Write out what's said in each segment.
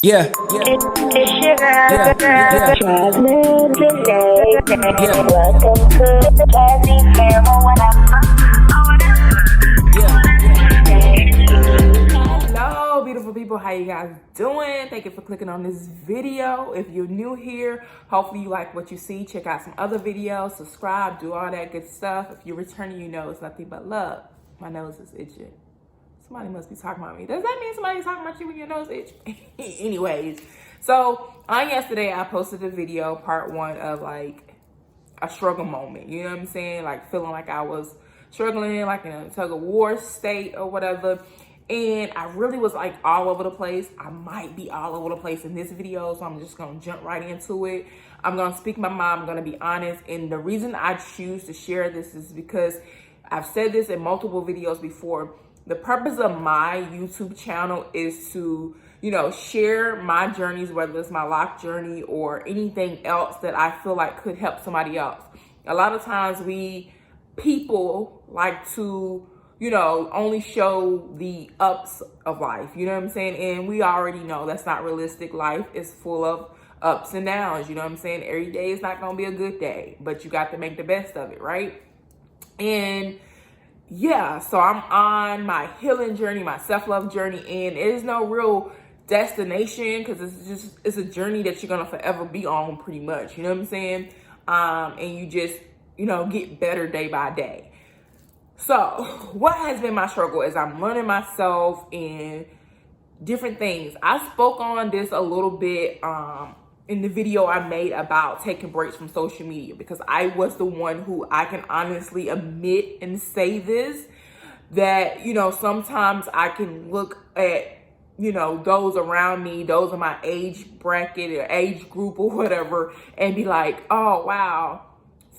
Yeah, yeah, yeah, yeah, Jasmine Janae. yeah, Welcome to the Cassie Family. Hello beautiful people, how you guys doing? Thank you for clicking on this video. If you're new here, hopefully you like what you see. Check out some other videos, subscribe, do all that good stuff. If you're returning, you know it's nothing but love. My nose is itching. Somebody must be talking about me. Does that mean somebody's talking about you when your nose itch? Anyways, so on yesterday I posted a video, part one of like a struggle moment. You know what I'm saying? Like feeling like I was struggling, like in a tug of war state or whatever. And I really was like all over the place. I might be all over the place in this video, so I'm just gonna jump right into it. I'm gonna speak my mind, I'm gonna be honest. And the reason I choose to share this is because I've said this in multiple videos before. The purpose of my YouTube channel is to, you know, share my journeys, whether it's my life journey or anything else that I feel like could help somebody else. A lot of times people like to, you know, only show the ups of life, you know what I'm saying? And we already know that's not realistic. Life is full of ups and downs, you know what I'm saying? Every day is not gonna be a good day, but you got to make the best of it, right? And yeah, so I'm on my healing journey, my self-love journey, and there's no real destination because it's a journey that you're gonna forever be on, pretty much, you know what I'm saying? And you just, you know, get better day by day. So what has been my struggle is I'm learning myself in different things. I spoke on this a little bit in the video I made about taking breaks from social media, because I was the one who, I can honestly admit and say this, that, you know, sometimes I can look at, you know, those around me, those in my age bracket or age group or whatever, and be like, oh, wow,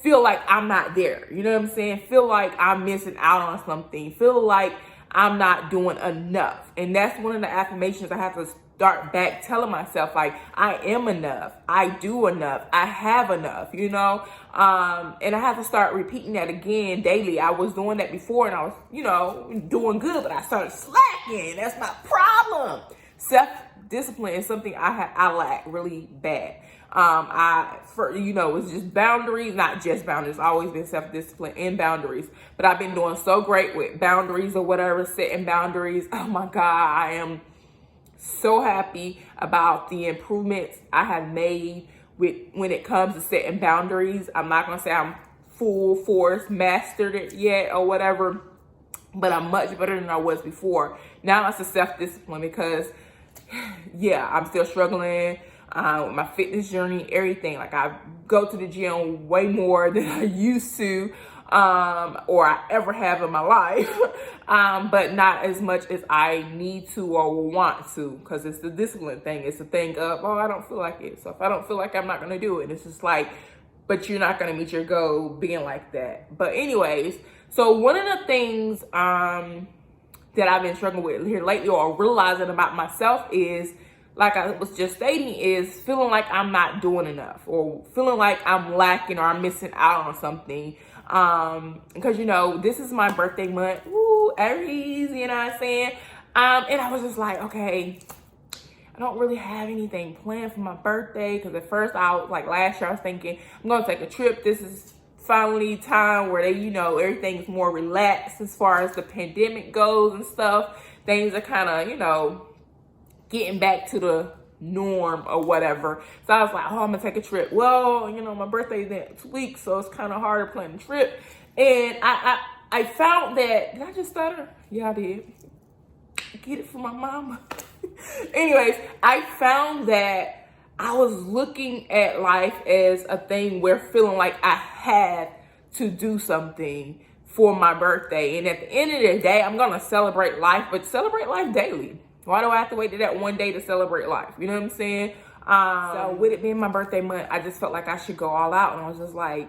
feel like I'm not there. You know what I'm saying? Feel like I'm missing out on something. Feel like I'm not doing enough. And that's one of the affirmations I have to start back telling myself, like, I am enough. I do enough. I have enough, you know? And I have to start repeating that again daily. I was doing that before and I was, you know, doing good, but I started slacking. That's my problem. Self-discipline is something I lack really bad. You know, it's just boundaries, not just boundaries. I've always been self-discipline and boundaries, but I've been doing so great with boundaries or whatever, setting boundaries. Oh my God, I am so happy about the improvements I have made when it comes to setting boundaries. I'm not going to say I'm full force mastered it yet or whatever, but I'm much better than I was before. Now it's a self-discipline because yeah, I'm still struggling with my fitness journey, everything. Like, I go to the gym way more than I used to, or I ever have in my life, but not as much as I need to or want to, because it's the discipline thing. It's the thing of, oh, I don't feel like it. So if I don't feel like, I'm not going to do it. It's just like, but you're not going to meet your goal being like that. But anyways, so one of the things that I've been struggling with here lately, or realizing about myself, is, like I was just stating, is feeling like I'm not doing enough, or feeling like I'm lacking or I'm missing out on something. Because, you know, this is my birthday month. Woo, Aries, you know what I'm saying? And I was just like, okay, I don't really have anything planned for my birthday. Because at first last year I was thinking, I'm going to take a trip. This is finally time where you know, everything's more relaxed as far as the pandemic goes and stuff. Things are kind of, you know, getting back to the norm or whatever. So I was like, oh, I'm gonna take a trip. Well, you know, my birthday's next week, so it's kind of hard to plan a trip. And I found that, did I just stutter? Yeah, I did. Get it from my mama. Anyways, I found that I was looking at life as a thing where feeling like I had to do something for my birthday. And at the end of the day, I'm gonna celebrate life, but celebrate life daily. Why do I have to wait to that one day to celebrate life? You know what I'm saying? So with it being my birthday month, I just felt like I should go all out. And I was just like,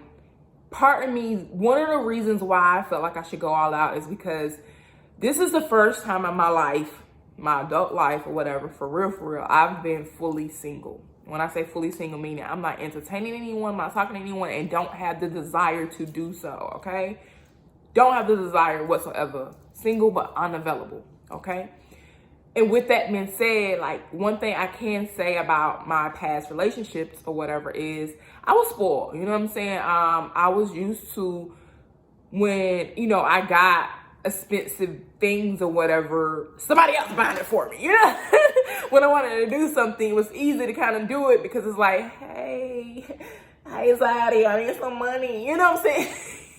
part of me, one of the reasons why I felt like I should go all out is because this is the first time in my life, my adult life or whatever, for real, I've been fully single. When I say fully single, meaning I'm not entertaining anyone, I'm not talking to anyone, and don't have the desire to do so, okay? Don't have the desire whatsoever. Single but unavailable, okay? And with that being said, like, one thing I can say about my past relationships or whatever is I was spoiled. You know what I'm saying? I was used to when, you know, I got expensive things or whatever, somebody else buying it for me, you know? When I wanted to do something, it was easy to kind of do it because it's like, hey, Zaddy, I need some money. You know what I'm saying?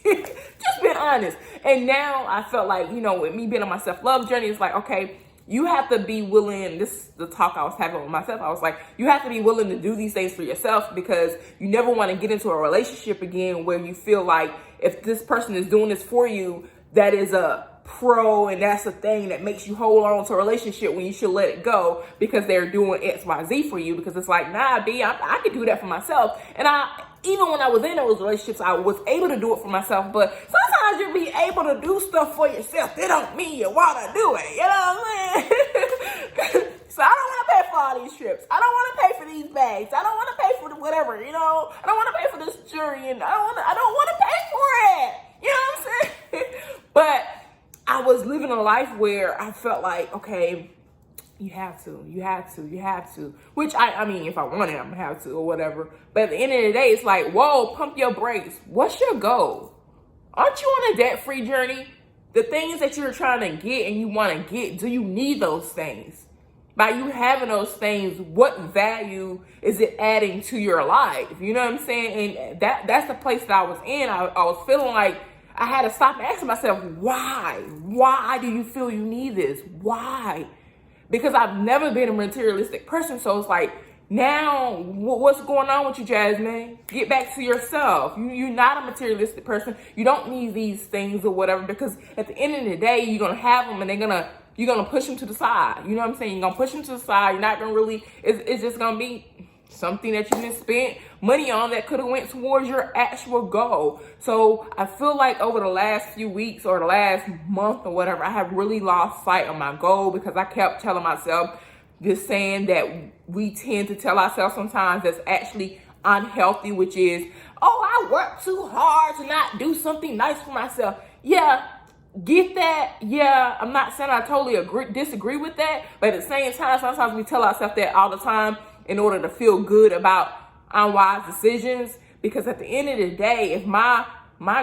Just being honest. And now I felt like, you know, with me being on my self-love journey, it's like, okay, you have to be willing, this is the talk I was having with myself. I was like, you have to be willing to do these things for yourself because you never want to get into a relationship again where you feel like if this person is doing this for you, that is a pro and that's a thing that makes you hold on to a relationship when you should let it go because they're doing XYZ for you. Because it's like, nah, B, I could do that for myself. And even when I was in those relationships, I was able to do it for myself. But sometimes you'll be able to do stuff for yourself. That don't mean you want to do it. You know what I'm saying? So I don't want to pay for all these trips. I don't want to pay for these bags. I don't want to pay for whatever, you know. I don't want to pay for this jewelry, and I don't want to pay for it. You know what I'm saying? But I was living a life where I felt like, okay, you have to. Which I mean, if I want it, I'm gonna have to or whatever. But at the end of the day, it's like, whoa, pump your brakes. What's your goal? Aren't you on a debt-free journey? The things that you're trying to get and you want to get, do you need those things? By you having those things, what value is it adding to your life? You know what I'm saying? And that's the place that I was in. I was feeling like I had to stop and ask myself, why? Why do you feel you need this? Why? Because I've never been a materialistic person. So it's like, now what's going on with you, Jasmine? Get back to yourself. You're not a materialistic person. You don't need these things or whatever, because at the end of the day, you're going to have them and you're going to push them to the side. You know what I'm saying? You're going to push them to the side. You're not going to really, it's just going to be something that you just spent money on that could have went towards your actual goal. So I feel like over the last few weeks or the last month or whatever, I have really lost sight of my goal because I kept telling myself this saying that we tend to tell ourselves sometimes that's actually unhealthy, which is, oh, I work too hard to not do something nice for myself. Yeah, get that. Yeah, I'm not saying I totally disagree with that, but at the same time, sometimes we tell ourselves that all the time in order to feel good about unwise decisions. Because at the end of the day, if my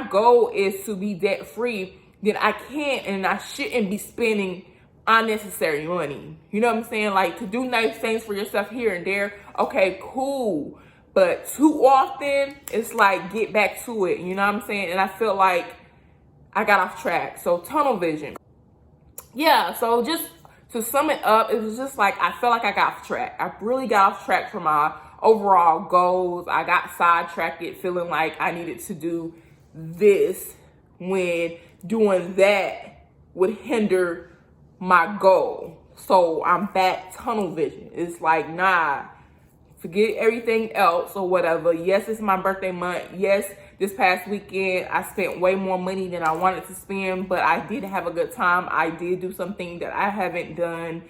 goal is to be debt free, then I can't and I shouldn't be spending unnecessary money. You know what I'm saying? Like, to do nice things for yourself here and there, okay, cool. But too often, it's like, get back to it. You know what I'm saying? And I feel like I got off track. So tunnel vision. Yeah, so just to sum it up, it was just like, I felt like I got off track. I really got off track from my overall goals. I got sidetracked, feeling like I needed to do this when doing that would hinder my goal. So I'm back tunnel vision. It's like, nah, forget everything else or whatever. Yes, it's my birthday month. Yes, this past weekend I spent way more money than I wanted to spend, but I did have a good time. I did do something that I haven't done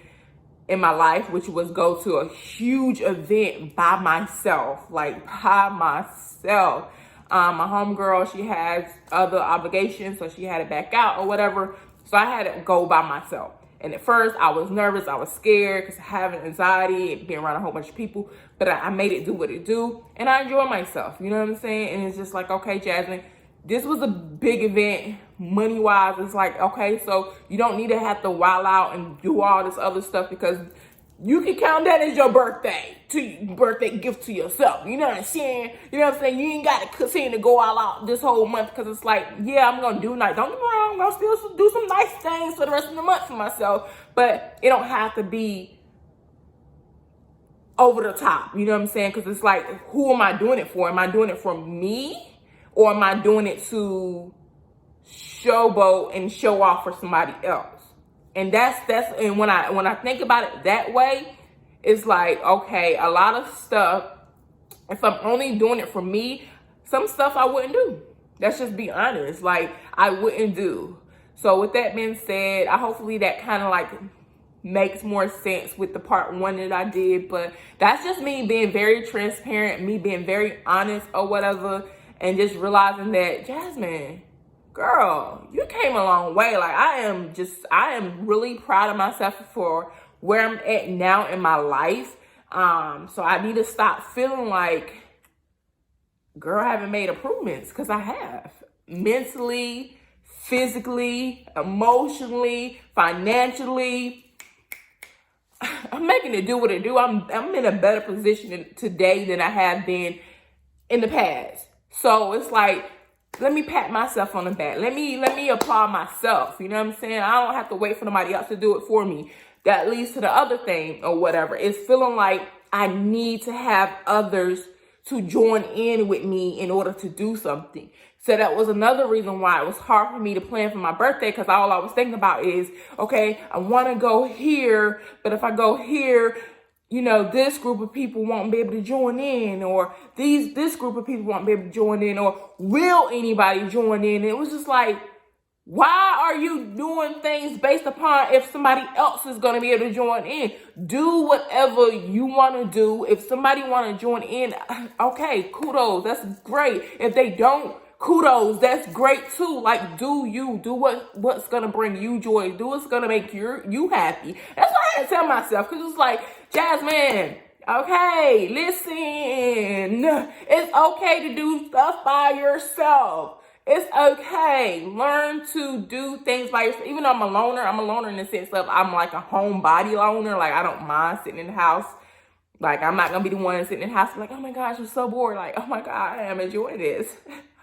in my life, which was go to a huge event by myself. My homegirl, she has other obligations, so she had to back out or whatever. So I had to go by myself. And at first I was nervous, I was scared because I have anxiety and being around a whole bunch of people, but I made it do what it do and I enjoy myself. You know what I'm saying? And it's just like, okay, Jasmine, this was a big event money wise. It's like, okay, so you don't need to have to wild out and do all this other stuff because you can count that as your birthday gift to yourself. You know what I'm saying? You know what I'm saying? You ain't got to continue to go all out this whole month because it's like, yeah, I'm going to do nice. Don't get me wrong. I'm going to still do some nice things for the rest of the month for myself. But it don't have to be over the top. You know what I'm saying? Because it's like, who am I doing it for? Am I doing it for me? Or am I doing it to showboat and show off for somebody else? And and when I think about it that way, it's like, okay, a lot of stuff, if I'm only doing it for me, some stuff I wouldn't do. Let's just be honest. Like, I wouldn't do. So with that being said, hopefully that kind of like makes more sense with the part one that I did. But that's just me being very transparent, me being very honest or whatever, and just realizing that, Jasmine, girl, you came a long way. Like, I am really proud of myself for where I'm at now in my life. So I need to stop feeling like, girl, I haven't made improvements, because I have. Mentally, physically, emotionally, financially. I'm making it do what it do. I'm in a better position today than I have been in the past. So it's like, let me pat myself on the back. Let me applaud myself. You know what I'm saying? I don't have to wait for nobody else to do it for me. That leads to the other thing or whatever. It's feeling like I need to have others to join in with me in order to do something. So that was another reason why it was hard for me to plan for my birthday, because all I was thinking about is, okay, I want to go here, but if I go here, you know, this group of people won't be able to join in, or this group of people won't be able to join in, or will anybody join in? And it was just like, why are you doing things based upon if somebody else is going to be able to join in? Do whatever you want to do. If somebody want to join in, okay, kudos, that's great. If they don't, kudos, that's great too. Like, do you, do what's going to bring you joy. Do what's going to make you happy. That's what I had to tell myself, because it's like, Jasmine, okay, listen, it's okay to do stuff by yourself. It's okay. Learn to do things by yourself. Even though I'm a loner in the sense of I'm like a homebody loner. Like, I don't mind sitting in the house. Like, I'm not going to be the one sitting in the house like, oh my gosh, I'm so bored. Like, oh my God, I am enjoying this.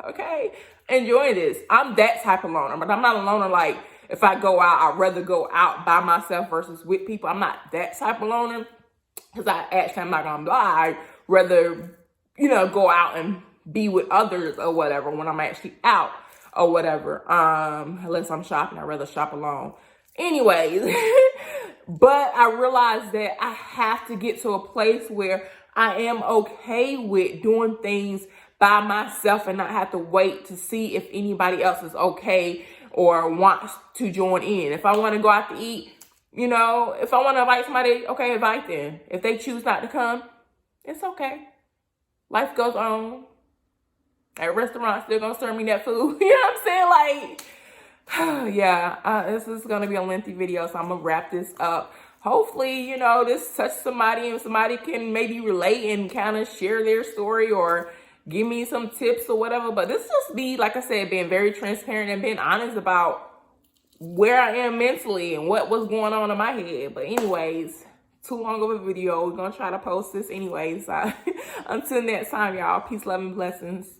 Okay? Enjoying this. I'm that type of loner. But I'm not a loner like, if I go out, I'd rather go out by myself versus with people. I'm not that type of loner. Because I'm not going to lie. I'd rather, you know, go out and be with others or whatever when I'm actually out or whatever. Unless I'm shopping, I'd rather shop alone. Anyways, but I realized that I have to get to a place where I am okay with doing things by myself and not have to wait to see if anybody else is okay or wants to join in. If I want to go out to eat, you know, if I want to invite somebody, okay, invite them. If they choose not to come, it's okay. Life goes on. At restaurants, they're going to serve me that food. You know what I'm saying? Like, yeah, this is going to be a lengthy video, so I'm going to wrap this up. Hopefully, you know, this touched somebody and somebody can maybe relate and kind of share their story or give me some tips or whatever. But this just be, like I said, being very transparent and being honest about where I am mentally and what was going on in my head. But anyways, too long of a video. We're going to try to post this anyways. Until next time, y'all. Peace, love, and blessings.